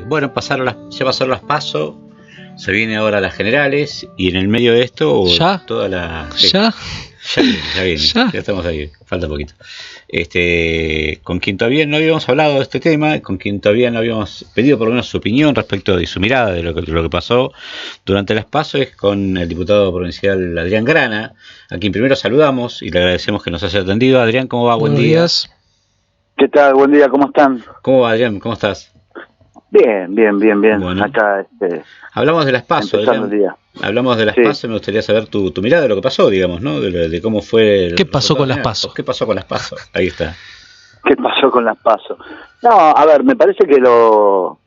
Bueno, ya pasaron las PASO, se viene ahora las generales y en el medio de esto ¿Ya? toda la... ¿Ya? Ya viene, ya estamos ahí, falta poquito. Con quien todavía no habíamos hablado de este tema, con quien todavía no habíamos pedido por lo menos su opinión respecto de su mirada de lo que pasó durante las PASO, es con el diputado provincial Adrián Grana, a quien primero saludamos y le agradecemos que nos haya atendido. Adrián, ¿cómo va? Buen día. Días. ¿Qué tal? Buen día, ¿cómo están? ¿Cómo va, Adrián? ¿Cómo estás? Bien. Bueno. Acá, hablamos de las PASO, empezando Adrián. el día. Hablamos de las Sí. PASO, me gustaría saber tu mirada de lo que pasó, digamos, ¿no? De cómo fue... ¿Qué pasó con las PASO? ¿Qué pasó con las PASO? Ahí está. ¿Qué pasó con las PASO? No, a ver, me parece que lo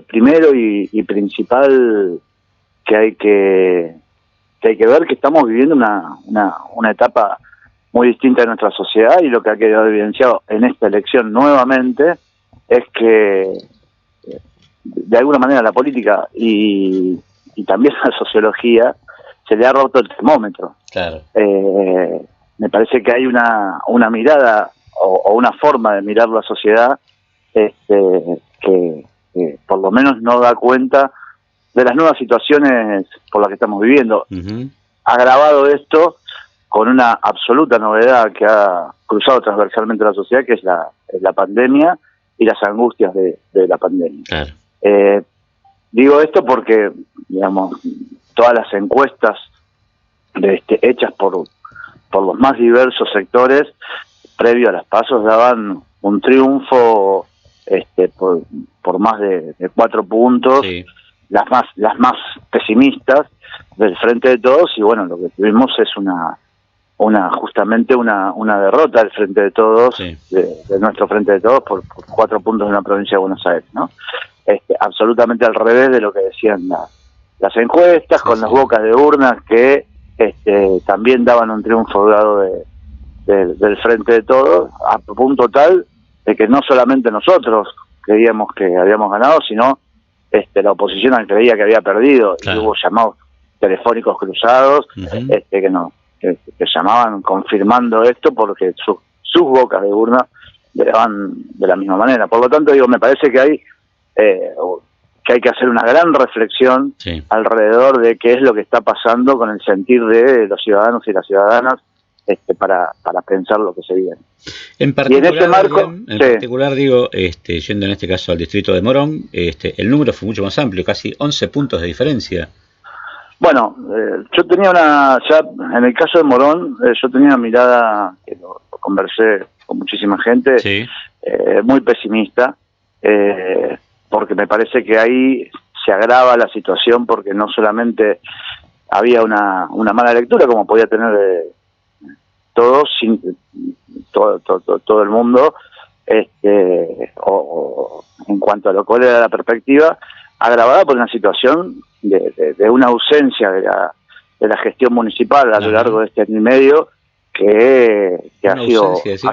primero y principal que hay que ver que estamos viviendo una etapa muy distinta de nuestra sociedad, y lo que ha quedado evidenciado en esta elección nuevamente es que de alguna manera la política y también la sociología se le ha roto el termómetro. Claro. Me parece que hay una mirada o una forma de mirar la sociedad que por lo menos no da cuenta de las nuevas situaciones por las que estamos viviendo. Uh-huh. Agravado esto con una absoluta novedad que ha cruzado transversalmente la sociedad, que es la pandemia y las angustias de la pandemia. Claro. Digo esto porque, digamos, todas las encuestas hechas por los más diversos sectores previo a las PASO daban un triunfo por más de 4 puntos, Sí. las más pesimistas del Frente de Todos, y bueno, lo que tuvimos es justamente una derrota del Frente de Todos, Sí. de nuestro Frente de Todos por 4 puntos en la provincia de Buenos Aires, ¿no? Absolutamente al revés de lo que decían las encuestas, Sí, con sí. las bocas de urnas que también daban un triunfo dado del Frente de Todos, a punto tal de que no solamente nosotros creíamos que habíamos ganado, sino la oposición creía que había perdido. Claro. Y hubo llamados telefónicos cruzados, Uh-huh. que llamaban confirmando esto, porque sus bocas de urna le daban de la misma manera. Por lo tanto, me parece que hay que hacer una gran reflexión Sí. alrededor de qué es lo que está pasando con el sentir de los ciudadanos y las ciudadanas, para pensar lo que se viene. En particular, ese marco, Adrián, sí. particular digo, yendo en este caso al distrito de Morón, el número fue mucho más amplio, casi 11 puntos de diferencia. Bueno, yo tenía ya en el caso de Morón, yo tenía una mirada, que lo conversé con muchísima gente, Sí. muy pesimista, porque me parece que ahí se agrava la situación, porque no solamente había una mala lectura, como podía tener todos, todo el mundo, o en cuanto a lo cual era la perspectiva, agravada por una situación de una ausencia de la gestión municipal a lo largo de este año y medio, que ha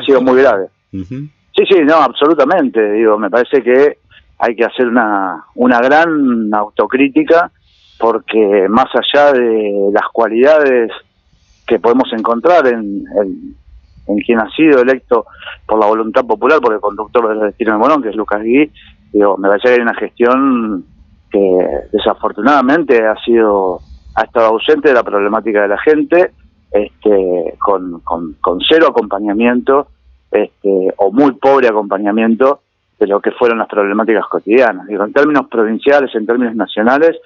sido muy grave. Uh-huh. Sí, no, absolutamente. Me parece que hay que hacer una gran autocrítica, porque más allá de las cualidades que podemos encontrar en quien ha sido electo por la voluntad popular, por el conductor de los destinos de Morón, que es Lucas Gui, me parece que hay una gestión que desafortunadamente ha estado ausente de la problemática de la gente, con cero acompañamiento, o muy pobre acompañamiento de lo que fueron las problemáticas cotidianas. En términos provinciales, en términos nacionales,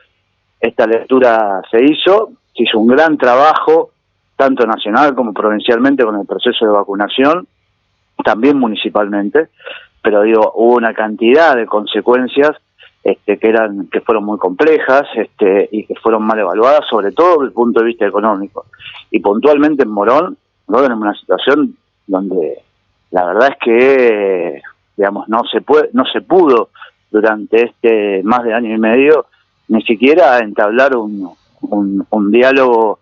esta lectura se hizo un gran trabajo, tanto nacional como provincialmente, con el proceso de vacunación, también municipalmente, pero hubo una cantidad de consecuencias que fueron muy complejas, y que fueron mal evaluadas, sobre todo desde el punto de vista económico. Y puntualmente en Morón tenemos una situación donde la verdad es que no se pudo durante más de año y medio ni siquiera entablar un diálogo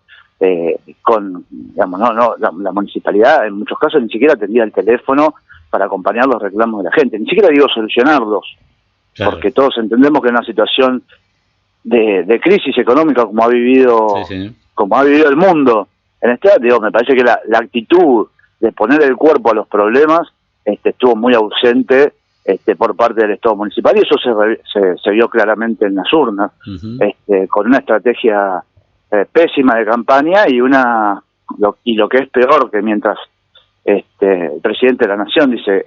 con, la municipalidad en muchos casos ni siquiera atendía el teléfono para acompañar los reclamos de la gente, ni siquiera solucionarlos. Claro. Porque todos entendemos que en una situación de crisis económica como ha vivido el mundo en me parece que la actitud de poner el cuerpo a los problemas estuvo muy ausente por parte del Estado municipal, y eso se vio claramente en las urnas, con una estrategia pésima de campaña y lo que es peor, que mientras el presidente de la Nación dice,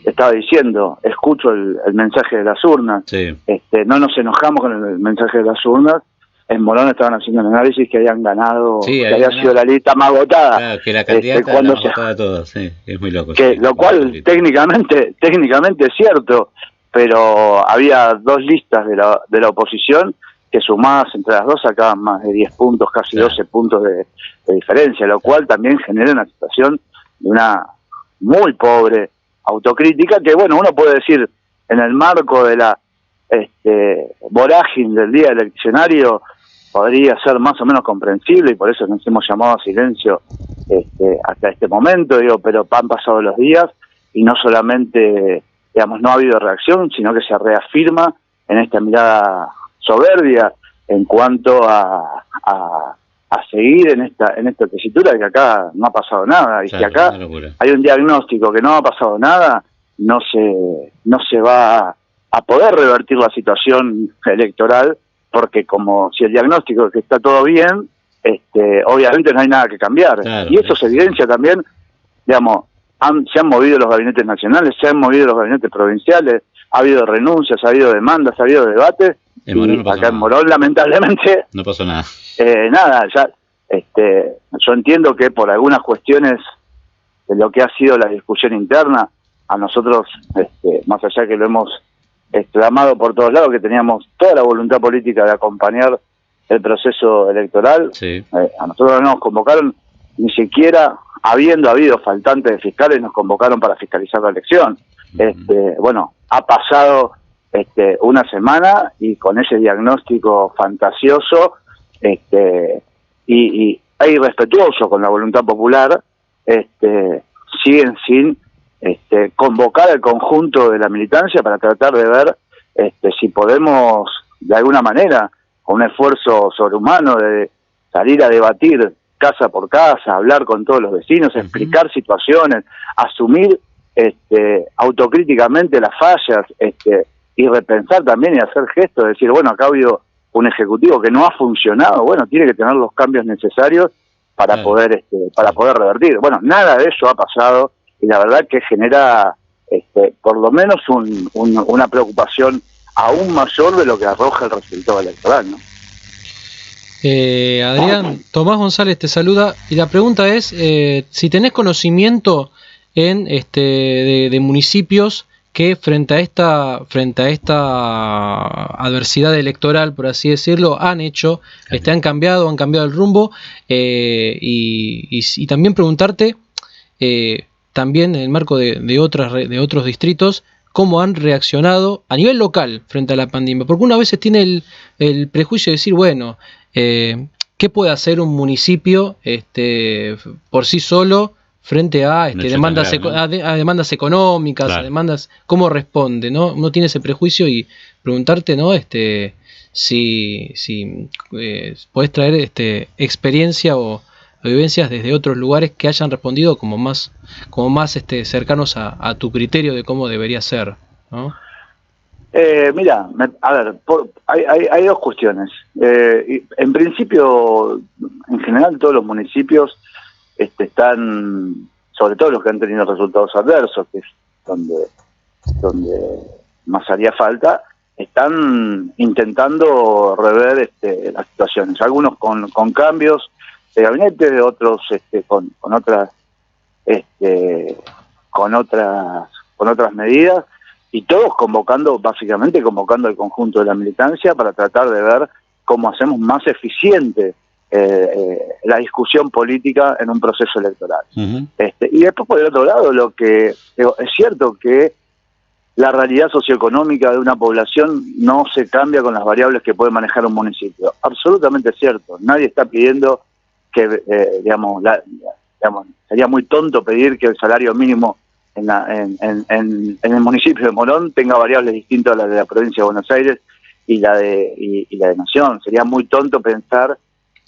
estaba diciendo, escucho el mensaje de las urnas, sí. No nos enojamos con el mensaje de las urnas. En Morón estaban haciendo el análisis que habían ganado, sí, que había sido la lista más votada. Claro, que la candidata cuando la votada todos, sí, es muy loco. Que, sí, lo cual técnicamente es cierto, pero había dos listas de la oposición que sumadas entre las dos sacaban más de 10 puntos, casi 12 puntos de diferencia, lo cual también genera una situación de una muy pobre autocrítica que, bueno, uno puede decir, en el marco de la vorágine del día eleccionario, podría ser más o menos comprensible, y por eso nos hemos llamado a silencio hasta este momento, pero han pasado los días y no solamente, no ha habido reacción, sino que se reafirma en esta mirada soberbia en cuanto a seguir en esta tesitura de que acá no ha pasado nada, y claro, si acá hay un diagnóstico que no ha pasado nada, no se va a poder revertir la situación electoral, porque como si el diagnóstico es que está todo bien, obviamente no hay nada que cambiar. Claro, y eso se evidencia también, se han movido los gabinetes nacionales, se han movido los gabinetes provinciales, ha habido renuncias, ha habido demandas, ha habido debates, y acá en Morón lamentablemente no pasó nada. Nada, ya yo entiendo que por algunas cuestiones de lo que ha sido la discusión interna, a nosotros, más allá que lo hemos exclamado por todos lados, que teníamos toda la voluntad política de acompañar el proceso electoral, sí. A nosotros no nos convocaron, ni siquiera habiendo habido faltantes de fiscales, nos convocaron para fiscalizar la elección. Bueno, ha pasado una semana y con ese diagnóstico fantasioso y irrespetuoso con la voluntad popular, siguen sin convocar al conjunto de la militancia para tratar de ver si podemos, de alguna manera, con un esfuerzo sobrehumano de salir a debatir casa por casa, hablar con todos los vecinos, explicar situaciones, asumir autocríticamente las fallas, y repensar también y hacer gestos, de decir, bueno, acá ha habido un ejecutivo que no ha funcionado, bueno, tiene que tener los cambios necesarios para poder revertir. Bueno, nada de eso ha pasado, y la verdad que genera por lo menos una preocupación aún mayor de lo que arroja el resultado electoral, ¿no? Adrián, Tomás González te saluda, y la pregunta es si tenés conocimiento de municipios que frente a esta adversidad electoral, por así decirlo, han cambiado el rumbo, y también preguntarte, también en el marco de otros distritos, cómo han reaccionado a nivel local frente a la pandemia, porque una vez tiene el prejuicio de decir, bueno, ¿qué puede hacer un municipio por sí solo frente a demandas económicas, claro, a demandas, cómo responde, ¿no? Uno tiene ese prejuicio, y preguntarte, ¿no? Si podés traer experiencia o vivencias desde otros lugares que hayan respondido como más cercanos a tu criterio de cómo debería ser, ¿no? Mira, a ver, hay dos cuestiones. En principio, en general, todos los municipios están, sobre todo los que han tenido resultados adversos, que es donde más haría falta, están intentando rever las situaciones. Algunos con cambios de gabinete, otros con otras medidas, y todos básicamente convocando al conjunto de la militancia para tratar de ver cómo hacemos más eficiente la discusión política en un proceso electoral. Y después, por el otro lado, es cierto que la realidad socioeconómica de una población no se cambia con las variables que puede manejar un municipio. Absolutamente cierto. Nadie está pidiendo que, sería muy tonto pedir que el salario mínimo en el municipio de Morón tenga variables distintas a las de la provincia de Buenos Aires y la de Nación. Sería muy tonto pensar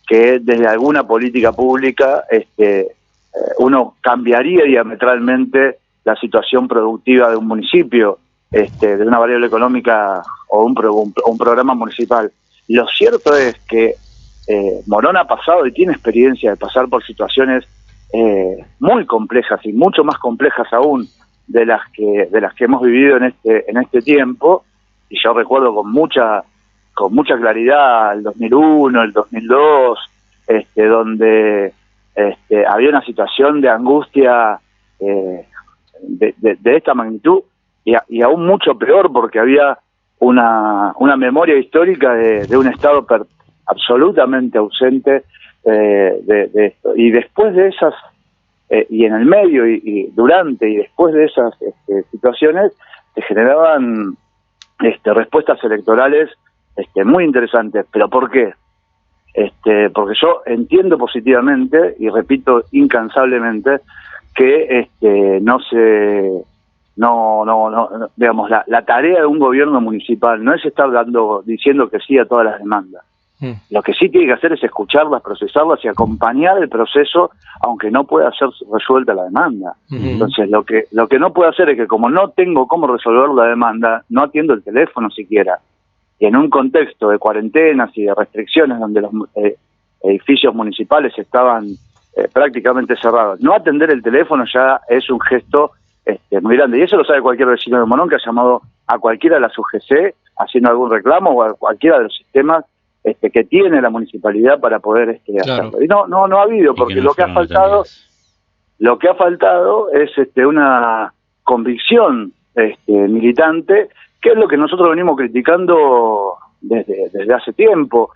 que desde alguna política pública uno cambiaría diametralmente la situación productiva de un municipio, de una variable económica o un programa municipal. Lo cierto es que Morón ha pasado y tiene experiencia de pasar por situaciones muy complejas y mucho más complejas aún de las que hemos vivido en este tiempo. Y yo recuerdo con mucha claridad el 2001, el 2002, donde había una situación de angustia de esta magnitud y aún mucho peor, porque había una memoria histórica de un Estado absolutamente ausente de esto. Y después de esas, y en el medio y durante y después de esas situaciones, se generaban respuestas electorales muy interesantes. ¿Pero por qué? Porque yo entiendo positivamente y repito incansablemente que digamos, la tarea de un gobierno municipal no es estar diciendo que sí a todas las demandas. Lo que sí tiene que hacer es escucharlas, procesarlas y acompañar el proceso, aunque no pueda ser resuelta la demanda. Entonces, lo que no puedo hacer es que, como no tengo cómo resolver la demanda, no atiendo el teléfono siquiera. Y en un contexto de cuarentenas y de restricciones donde los edificios municipales estaban prácticamente cerrados, no atender el teléfono ya es un gesto muy grande. Y eso lo sabe cualquier vecino de Morón que ha llamado a cualquiera de las UGC haciendo algún reclamo, o a cualquiera de los sistemas que tiene la municipalidad para poder hacerlo. Y no ha habido, porque lo que ha faltado es una convicción militante, que es lo que nosotros venimos criticando desde hace tiempo,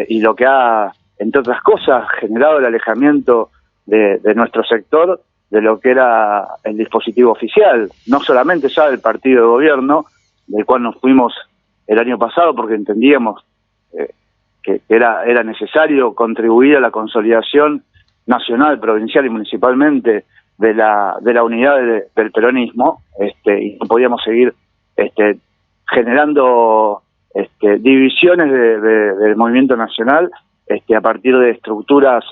y lo que ha, entre otras cosas, generado el alejamiento de nuestro sector de lo que era el dispositivo oficial, no solamente ya del partido de gobierno, del cual nos fuimos el año pasado porque entendíamos que era necesario contribuir a la consolidación nacional, provincial y municipalmente de la unidad del peronismo, y no podíamos seguir generando divisiones del movimiento nacional a partir de estructuras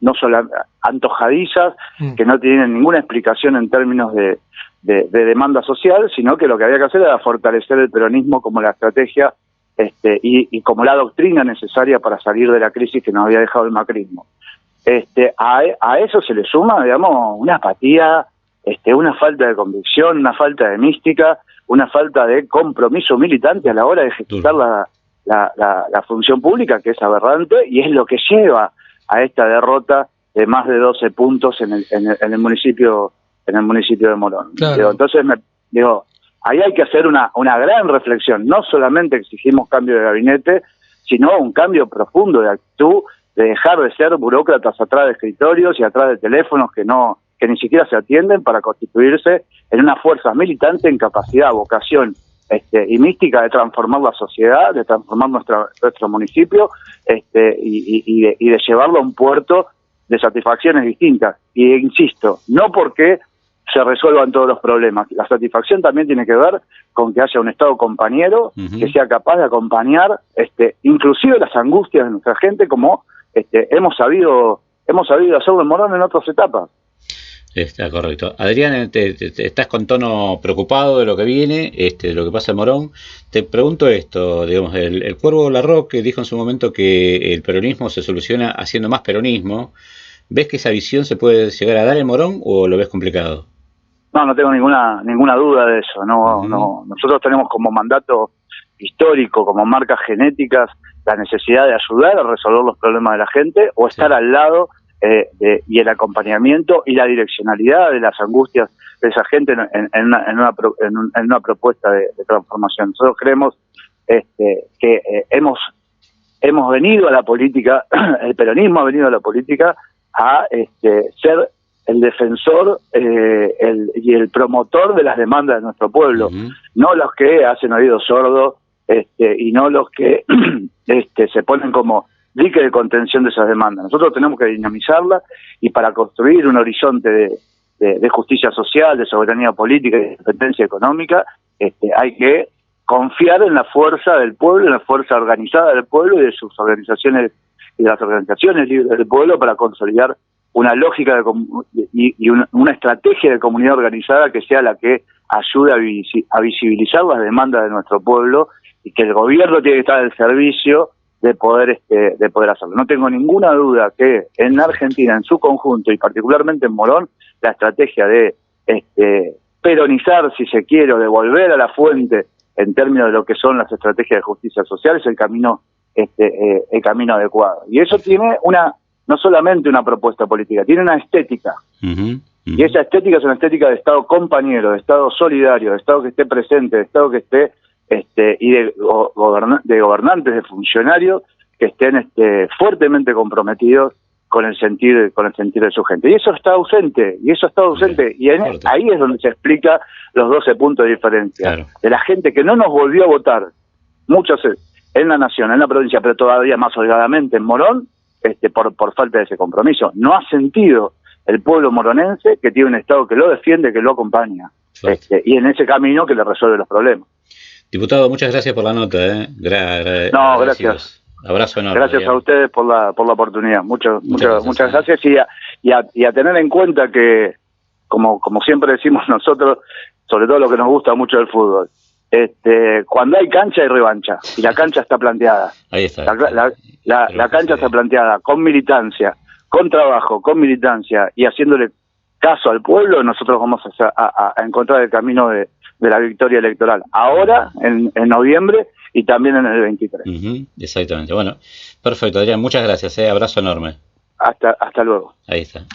no solo antojadizas, que no tienen ninguna explicación en términos de demanda social, sino que lo que había que hacer era fortalecer el peronismo como la estrategia y como la doctrina necesaria para salir de la crisis que nos había dejado el macrismo. A eso se le suma, digamos, una apatía, una falta de convicción, una falta de mística, una falta de compromiso militante a la hora de ejecutar la función pública, que es aberrante, y es lo que lleva a esta derrota de más de 12 puntos en el municipio de Morón. Claro. Entonces, ahí hay que hacer una gran reflexión. No solamente exigimos cambio de gabinete, sino un cambio profundo de actitud, de dejar de ser burócratas atrás de escritorios y atrás de teléfonos que ni siquiera se atienden, para constituirse en una fuerza militante en capacidad, vocación y mística de transformar la sociedad, de transformar nuestro municipio, y de llevarlo a un puerto de satisfacciones distintas. Y insisto, no porque se resuelvan todos los problemas. La satisfacción también tiene que ver con que haya un Estado compañero, que sea capaz de acompañar inclusive las angustias de nuestra gente, como hemos sabido hacerlo en Morón en otras etapas. Está correcto. Adrián, te estás con tono preocupado de lo que viene, de lo que pasa en Morón. Te pregunto esto, digamos, el Cuervo Larroque dijo en su momento que el peronismo se soluciona haciendo más peronismo. ¿Ves que esa visión se puede llegar a dar en Morón o lo ves complicado? No tengo ninguna duda de eso. No, nosotros tenemos como mandato histórico, como marcas genéticas, la necesidad de ayudar a resolver los problemas de la gente, o estar al lado y el acompañamiento y la direccionalidad de las angustias de esa gente en una propuesta de transformación. Nosotros creemos que hemos venido a la política, el peronismo ha venido a la política a ser el defensor y el promotor de las demandas de nuestro pueblo, no los que hacen oídos sordos y no los que se ponen como dique de contención de esas demandas. Nosotros tenemos que dinamizarla, y para construir un horizonte de justicia social, de soberanía política y de independencia económica, hay que confiar en la fuerza del pueblo, en la fuerza organizada del pueblo y de sus organizaciones y de las organizaciones libres del pueblo, para consolidar una lógica y una estrategia de comunidad organizada que sea la que ayude a visibilizar las demandas de nuestro pueblo, y que el gobierno tiene que estar al servicio de poder hacerlo. No tengo ninguna duda que en Argentina, en su conjunto, y particularmente en Morón, la estrategia de peronizar, si se quiere, o de volver a la fuente en términos de lo que son las estrategias de justicia social, es el camino adecuado. Y eso tiene no solamente una propuesta política, tiene una estética. Y esa estética es una estética de Estado compañero, de Estado solidario, de Estado que esté presente, de Estado que esté y de gobernantes, de funcionarios que estén fuertemente comprometidos con el sentir de su gente. Y eso está ausente, y ahí es donde se explica los 12 puntos de diferencia. Claro. De la gente que no nos volvió a votar, muchos en la nación, en la provincia, pero todavía más holgadamente en Morón, por falta de ese compromiso. No ha sentido el pueblo moronense que tiene un Estado que lo defiende, que lo acompaña, y en ese camino que le resuelve los problemas. Diputado, muchas gracias por la nota. No, gracias. Abrazo enorme. Gracias a ustedes por la oportunidad. Muchas gracias, y a tener en cuenta que, como siempre decimos nosotros, sobre todo lo que nos gusta mucho del fútbol, cuando hay cancha hay revancha, y la cancha está planteada. Ahí está. La cancha está planteada con militancia, con trabajo, con militancia, y haciéndole caso al pueblo. Nosotros vamos a encontrar el camino de la victoria electoral, ahora, en noviembre, y también en el 23. Exactamente. Bueno, perfecto, Adrián, muchas gracias. Abrazo enorme. Hasta luego. Ahí está.